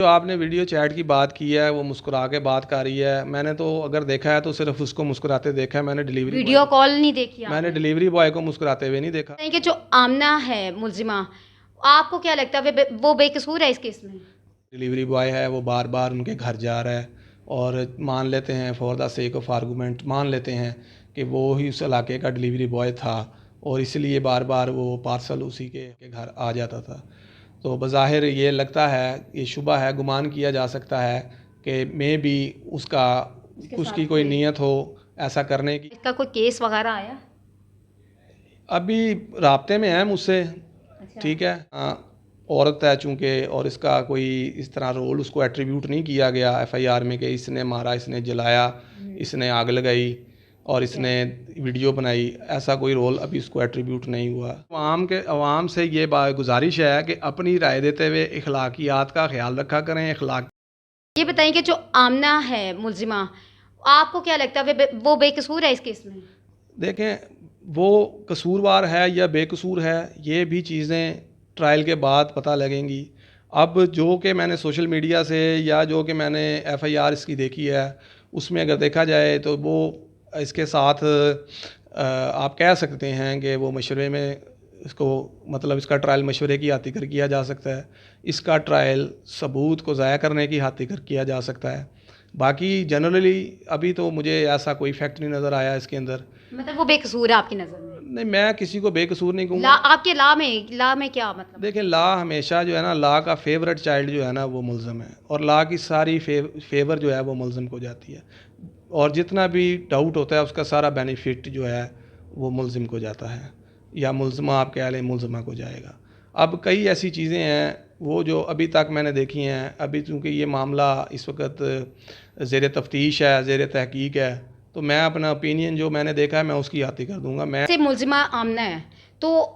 جو آپ نے ویڈیو چیٹ کی بات کی ہے وہ مسکرا کے بات کر رہی ہے. میں نے تو اگر دیکھا ہے تو صرف اس کو مسکراتے دیکھا ہے. میں نے ویڈیو کال نہیں دیکھی. میں نے ڈیلیوری بوائے کو مسکراتے ہوئے نہیں دیکھا. کہ جو آمنہ ہے ملزمہ، آپ کو کیا لگتا ہے وہ بے قصور ہے اس کیس میں؟ ڈیلیوری بوائے ہے وہ بار بار ان کے گھر جا رہا ہے اور مان لیتے ہیں for the sake of argument مان لیتے ہیں کہ وہ ہی اس علاقے کا ڈیلیوری بوائے تھا اور اس لیے بار بار وہ پارسل اسی کے گھر آ جاتا تھا. تو بظاہر یہ لگتا ہے، یہ شبہ ہے، گمان کیا جا سکتا ہے کہ میں بھی اس کی کوئی نیت ہو ایسا کرنے کی. اس کا کوئی کیس وغیرہ آیا؟ ابھی رابطے میں ہیں مجھ سے. ٹھیک ہے. عورت ہے چونکہ اور اس کا کوئی اس طرح رول اس کو ایٹریبیوٹ نہیں کیا گیا ایف آئی آر میں کہ اس نے مارا، اس نے جلایا، اس نے آگ لگائی اور اس نے ویڈیو بنائی. ایسا کوئی رول ابھی اس کو ایٹریبیوٹ نہیں ہوا. عوام سے یہ گزارش ہے کہ اپنی رائے دیتے ہوئے اخلاقیات کا خیال رکھا کریں. یہ بتائیں کہ جو آمنہ ہے ملزمہ، آپ کو کیا لگتا ہے وہ بے قصور ہے اس کیس میں؟ دیکھیں، وہ قصوروار ہے یا بے قصور ہے یہ بھی چیزیں ٹرائل کے بعد پتہ لگیں گی. اب جو کہ میں نے سوشل میڈیا سے یا جو کہ میں نے ایف آئی آر اس کی دیکھی ہے اس میں اگر دیکھا جائے تو وہ اس کے ساتھ آپ کہہ سکتے ہیں کہ وہ مشورے میں اس کو مطلب اس کا ٹرائل مشورے کی خاطر کر کیا جا سکتا ہے. اس کا ٹرائل ثبوت کو ضائع کرنے کی خاطر کر کیا جا سکتا ہے. باقی جنرلی ابھی تو مجھے ایسا کوئی فیکٹ نہیں نظر آیا اس کے اندر. مطلب وہ بے قصور ہے آپ کی نظر میں؟ نہیں، میں کسی کو بے قصور نہیں کہوں گا. آپ کے لا میں کیا مطلب؟ دیکھیں، لا ہمیشہ جو ہے نا، لا کا فیورٹ چائلڈ جو ہے نا وہ ملزم ہے اور لا کی ساری فیور جو ہے وہ ملزم کو جاتی ہے اور جتنا بھی ڈاؤٹ ہوتا ہے اس کا سارا بینیفٹ جو ہے وہ ملزم کو جاتا ہے یا ملزمہ آپ کہہ لیں ملزمہ کو جائے گا. اب کئی ایسی چیزیں ہیں وہ جو ابھی تک میں نے دیکھی ہیں. ابھی چونکہ یہ معاملہ اس وقت زیر تفتیش ہے، زیر تحقیق ہے، تو میں اپنا اوپینین جو میں نے دیکھا ہے میں اس کی عاطی کر دوں گا. میں ملزمہ آمنہ ہے تو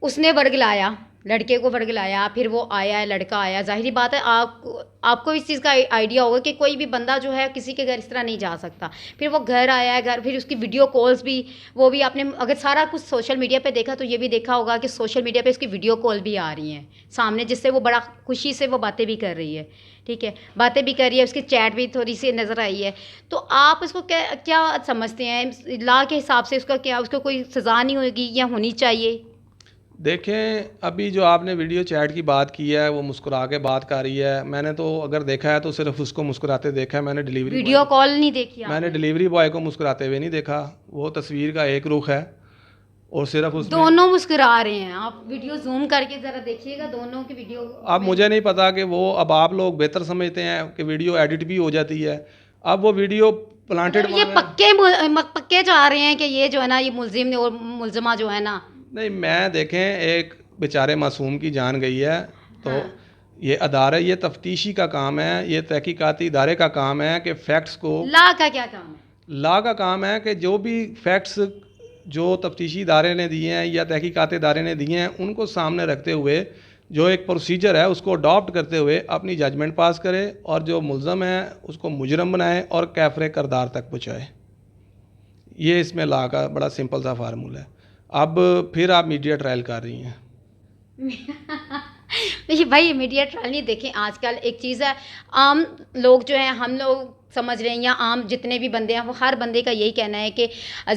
اس نے ورگلایا، لڑکے کو ورگلایا، پھر وہ آیا ہے، لڑکا آیا. ظاہری بات ہے آپ کو اس چیز کا آئیڈیا ہوگا کہ کوئی بھی بندہ جو ہے کسی کے گھر اس طرح نہیں جا سکتا. پھر وہ گھر آیا ہے، گھر، پھر اس کی ویڈیو کالز بھی، وہ بھی آپ نے اگر سارا کچھ سوشل میڈیا پہ دیکھا تو یہ بھی دیکھا ہوگا کہ سوشل میڈیا پہ اس کی ویڈیو کال بھی آ رہی ہیں سامنے، جس سے وہ بڑا خوشی سے وہ باتیں بھی کر رہی ہے. ٹھیک ہے، باتیں بھی کر رہی ہے، اس کی چیٹ بھی تھوڑی سی نظر آئی ہے. تو آپ اس کو کیا سمجھتے ہیں لا کے حساب سے اس کا کیا، اس کو کوئی سزا نہیں ہوگی یا ہونی چاہیے؟ دیکھیں، ابھی جو آپ نے ویڈیو چیٹ کی بات کی ہے وہ مسکرا کے بات کر رہی ہے. میں نے تو اگر دیکھا ہے تو صرف اس کو مسکراتے دیکھا ہے. میں نے ویڈیو کال نہیں دیکھی. میں نے ڈیلیوری بوائے کو مسکراتے ہوئے نہیں دیکھا. وہ تصویر کا ایک رخ ہے اور صرف اس دونوں مسکرا رہے ہیں. آپ ویڈیو زوم کر کے ذرا دیکھیے گا دونوں کی ویڈیو. اب مجھے نہیں پتا کہ وہ، اب آپ لوگ بہتر سمجھتے ہیں کہ ویڈیو ایڈٹ بھی ہو جاتی ہے. اب وہ ویڈیو پلانٹڈ، یہ پکے چاہ رہے ہیں کہ یہ جو ہے نا یہ ملزم اور ملزمہ جو ہے نا. نہیں، میں دیکھیں ایک بیچارے معصوم کی جان گئی ہے تو یہ ادارہ، یہ تفتیشی کا کام ہے، یہ تحقیقاتی ادارے کا کام ہے کہ فیکٹس کو، لا کا کیا کام ہے؟ لا کا کام ہے کہ جو بھی فیکٹس جو تفتیشی ادارے نے دیے ہیں یا تحقیقاتی ادارے نے دیے ہیں ان کو سامنے رکھتے ہوئے جو ایک پروسیجر ہے اس کو اڈاپٹ کرتے ہوئے اپنی ججمنٹ پاس کرے اور جو ملزم ہے اس کو مجرم بنائے اور کیفر کردار تک پہنچائے. یہ اس میں لا کا بڑا سمپل سا فارمولہ ہے. اب پھر آپ میڈیا ٹرائل کر رہی ہیں. دیکھیے بھائی، میڈیا ٹرائل نہیں. دیکھیں آج کل ایک چیز ہے، عام لوگ جو ہیں، ہم لوگ سمجھ رہے ہیں یا عام جتنے بھی بندے ہیں، وہ ہر بندے کا یہی کہنا ہے کہ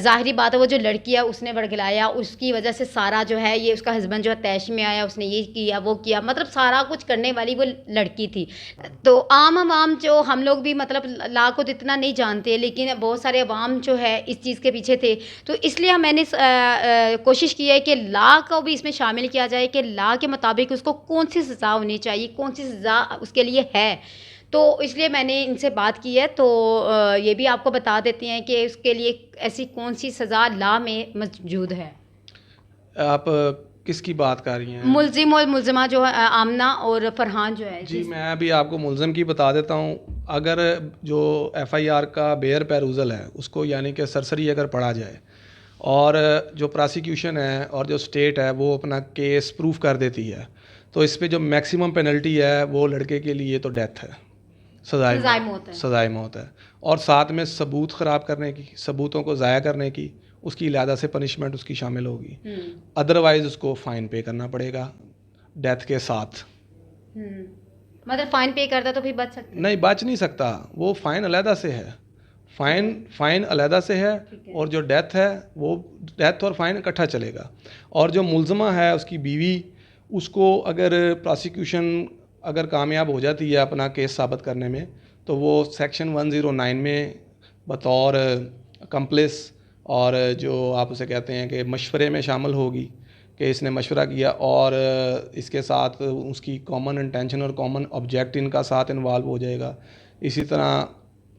ظاہری بات ہے وہ جو لڑکی ہے اس نے ورگلایا، اس کی وجہ سے سارا جو ہے یہ اس کا ہسبینڈ جو ہے تیش میں آیا، اس نے یہ کیا وہ کیا، مطلب سارا کچھ کرنے والی وہ لڑکی تھی. تو عوام جو ہم لوگ بھی مطلب لا کو تو اتنا نہیں جانتے، لیکن بہت سارے عوام جو ہے اس چیز کے پیچھے تھے. تو اس لیے میں نے کوشش کی ہے کہ لا کو بھی اس میں شامل کیا جائے کہ لا کے مطابق اس کو کون سی سزا ہونی چاہیے، کون سی سزا اس کے لیے ہے. تو اس لیے میں نے ان سے بات کی ہے. تو یہ بھی آپ کو بتا دیتے ہیں کہ اس کے لیے ایسی کون سی سزا لا میں موجود ہے. آپ کس کی بات کر رہی ہیں؟ ملزم اور ملزمہ جو ہے آمنہ اور فرحان جو ہے. جی، میں ابھی آپ کو ملزم کی بتا دیتا ہوں. اگر جو ایف آئی آر کا بیئر پیروزل ہے اس کو یعنی کہ سرسری اگر پڑھا جائے اور جو پراسیکیوشن ہے اور جو اسٹیٹ ہے وہ اپنا کیس پروف کر دیتی ہے تو اس پہ جو میکسیمم پینلٹی ہے وہ لڑکے کے لیے تو ڈیتھ ہے، سزائے موت ہے. اور ساتھ میں ثبوت خراب کرنے کی، ثبوتوں کو ضائع کرنے کی، اس کی علیحدہ سے پنشمنٹ اس کی شامل ہوگی. ادروائز اس کو فائن پے کرنا پڑے گا ڈیتھ کے ساتھ. مطلب فائن پے کرتا تو پھر بچ سکتا نہیں، بچ نہیں سکتا، وہ فائن علیحدہ سے ہے، فائن علیحدہ سے ہے، اور جو ڈیتھ ہے وہ ڈیتھ اور فائن اکٹھا چلے گا. اور جو ملزمہ ہے اس کی بیوی، اس کو اگر پراسیکیوشن اگر کامیاب ہو جاتی ہے اپنا کیس ثابت کرنے میں، تو وہ سیکشن 109 میں بطور کمپلس اور جو آپ اسے کہتے ہیں کہ مشورے میں شامل ہوگی، کہ اس نے مشورہ کیا، اور اس کے ساتھ اس کی کامن انٹینشن اور کامن آبجیکٹ ان کا ساتھ انوالو ہو جائے گا. اسی طرح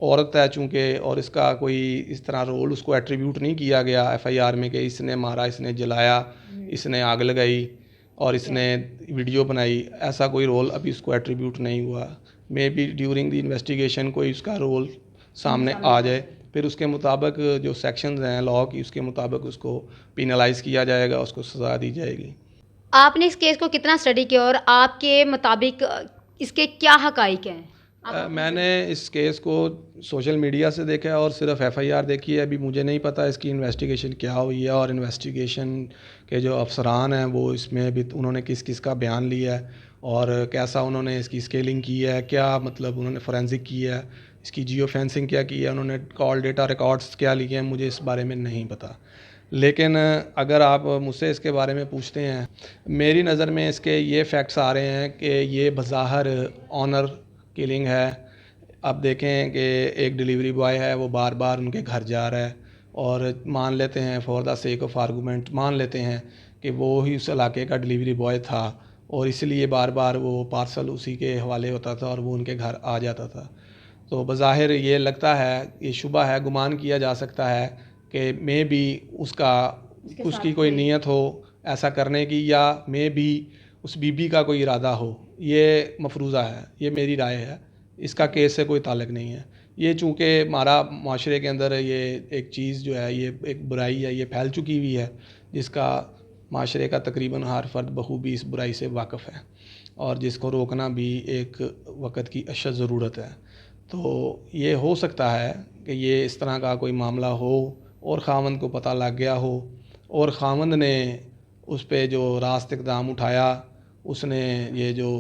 عورت ہے چونکہ، اور اس کا کوئی اس طرح رول اس کو ایٹریبیوٹ نہیں کیا گیا ایف آئی آر میں کہ اس نے مارا، اس نے جلایا، اس نے آگ لگائی اور اس نے ویڈیو بنائی، ایسا کوئی رول ابھی اس کو ایٹریبیوٹ نہیں ہوا. May be during the investigation کوئی اس کا رول سامنے آ جائے، پھر اس کے مطابق جو سیکشنز ہیں لاء کی، اس کے مطابق اس کو پینلائز کیا جائے گا، اس کو سزا دی جائے گی. آپ نے اس کیس کو کتنا اسٹڈی کیا اور آپ کے مطابق اس کے کیا حقائق ہیں؟ میں نے اس کیس کو سوشل میڈیا سے دیکھا ہے اور صرف ایف آئی آر دیکھی ہے. ابھی مجھے نہیں پتہ اس کی انویسٹیگیشن کیا ہوئی ہے، اور انویسٹیگیشن کے جو افسران ہیں وہ اس میں بھی انہوں نے کس کس کا بیان لیا ہے اور کیسا انہوں نے اس کی اسکیلنگ کی ہے، کیا مطلب انہوں نے فورینزک کی ہے، اس کی جیو فینسنگ کیا کی ہے، انہوں نے کال ڈیٹا ریکارڈز کیا لیے ہیں، مجھے اس بارے میں نہیں پتہ. لیکن اگر آپ مجھ سے اس کے بارے میں پوچھتے ہیں، میری نظر میں اس کے یہ فیکٹس آ رہے ہیں کہ یہ بظاہر آنر کلنگ ہے. اب دیکھیں کہ ایک ڈیلیوری بوائے ہے، وہ بار بار ان کے گھر جا رہا ہے، اور مان لیتے ہیں for the sake of argument مان لیتے ہیں کہ وہ ہی اس علاقے کا ڈیلیوری بوائے تھا، اور اس لیے بار بار وہ پارسل اسی کے حوالے ہوتا تھا اور وہ ان کے گھر آ جاتا تھا. تو بظاہر یہ لگتا ہے، یہ شبہ ہے، گمان کیا جا سکتا ہے کہ مے بھی اس کی کوئی نیت ہو ایسا کرنے کی، یا مے بھی اس بی بی کا کوئی ارادہ ہو. یہ مفروضہ ہے، یہ میری رائے ہے، اس کا کیس سے کوئی تعلق نہیں ہے. یہ چونکہ ہمارا معاشرے کے اندر یہ ایک چیز جو ہے، یہ ایک برائی ہے، یہ پھیل چکی ہوئی ہے، جس کا معاشرے کا تقریباً ہر فرد بخوبی اس برائی سے واقف ہے، اور جس کو روکنا بھی ایک وقت کی اشد ضرورت ہے. تو یہ ہو سکتا ہے کہ یہ اس طرح کا کوئی معاملہ ہو اور خاوند کو پتہ لگ گیا ہو، اور خاوند نے اس پہ جو راست اقدام اٹھایا، اس نے یہ جو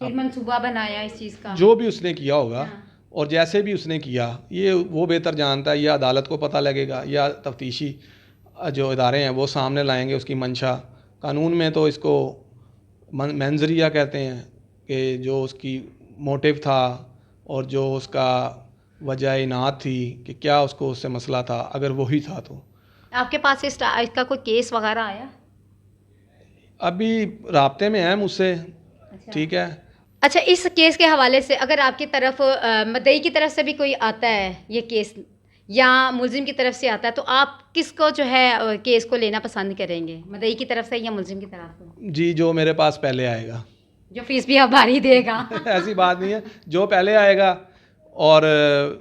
منصوبہ بنایا اس چیز کا، جو بھی اس نے کیا ہوگا اور جیسے بھی اس نے کیا، یہ وہ بہتر جانتا ہے. یا عدالت کو پتہ لگے گا، یا تفتیشی جو ادارے ہیں وہ سامنے لائیں گے اس کی منشا. قانون میں تو اس کو منظریہ کہتے ہیں، کہ جو اس کی موٹیو تھا اور جو اس کا وجہ انات تھی کہ کیا اس کو اس سے مسئلہ تھا، اگر وہی تھا تو. آپ کے پاس اس کا کوئی کیس وغیرہ آیا؟ ابھی رابطے میں ہیں مجھ سے. ٹھیک ہے. اچھا، اس کیس کے حوالے سے اگر آپ کی طرف مدعی کی طرف سے بھی کوئی آتا ہے یہ کیس، یا ملزم کی طرف سے آتا ہے، تو آپ کس کو جو ہے کیس کو لینا پسند کریں گے، مدعی کی طرف سے یا ملزم کی طرف سے؟ جی، جو میرے پاس پہلے آئے گا. جو فیس بھی آپ بھاری دے گا؟ ایسی بات نہیں ہے، جو پہلے آئے گا. اور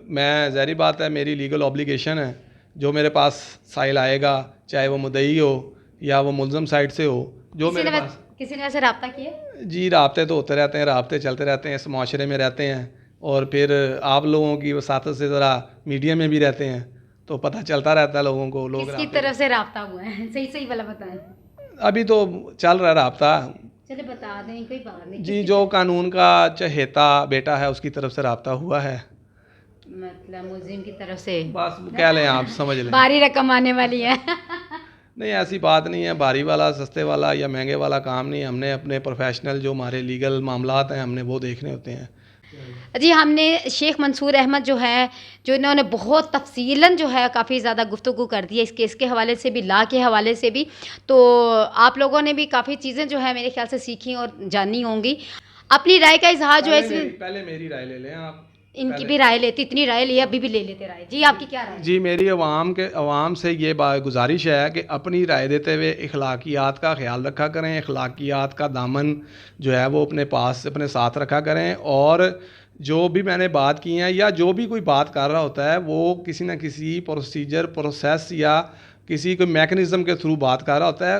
میں ظاہری بات ہے، میری لیگل اوبلیگیشن ہے، جو میرے پاس سائل آئے گا، چاہے وہ مدعی ہو یا وہ ملزم سائڈ سے ہو، جو میرے پاس. کسی نے ویسے رابطہ کیا؟ جی، رابطے تو ہوتے رہتے ہیں، رابطے چلتے رہتے ہیں، اس معاشرے میں رہتے ہیں، اور پھر آپ لوگوں کی وساطت سے ذرا میڈیا میں بھی رہتے ہیں، تو پتہ چلتا رہتا ہے لوگوں کو. لوگ کس کی طرف سے رابطہ ہوا ہے؟ صحیح والا بتائیں. ابھی تو چل رہا ہے رابطہ. چلے بتا دیں، کوئی بات نہیں. جی، جو قانون کا چہیتا بیٹا ہے اس کی طرف سے رابطہ ہوا ہے. مطلب ملزم کی طرف سے بس کہہ لیں، آپ سمجھ لیں. بھاری رقم آنے والی ہے. نہیں، ایسی بات نہیں ہے، بھاری والا سستے والا یا مہنگے والا کام نہیں. ہم نے اپنے پروفیشنل جو ہمارے لیگل معاملات ہیں، ہم نے وہ دیکھنے ہوتے ہیں. جی، ہم نے شیخ منصور احمد جو ہے، جو انہوں نے بہت تفصیلاً جو ہے کافی زیادہ گفتگو کر دی ہے اس کیس کے حوالے سے بھی، لا کے حوالے سے بھی. تو آپ لوگوں نے بھی کافی چیزیں جو ہے میرے خیال سے سیکھی اور جانی ہوں گی. اپنی رائے کا اظہار جو ہے اس میں، پہلے میری رائے لے لیں آپ. ان کی بھی رائے لیتی، اتنی رائے لی، ابھی بھی لے لیتے رائے. جی، آپ کی کیا رائے؟ جی، میری عوام سے یہ گزارش ہے کہ اپنی رائے دیتے ہوئے اخلاقیات کا خیال رکھا کریں، اخلاقیات کا دامن جو ہے وہ اپنے پاس اپنے ساتھ رکھا کریں. اور جو بھی میں نے بات کی ہیں، یا جو بھی کوئی بات کر رہا ہوتا ہے، وہ کسی نہ کسی پروسیجر، پروسیس یا کسی کوئی میکنزم کے تھرو بات کر رہا ہوتا ہے.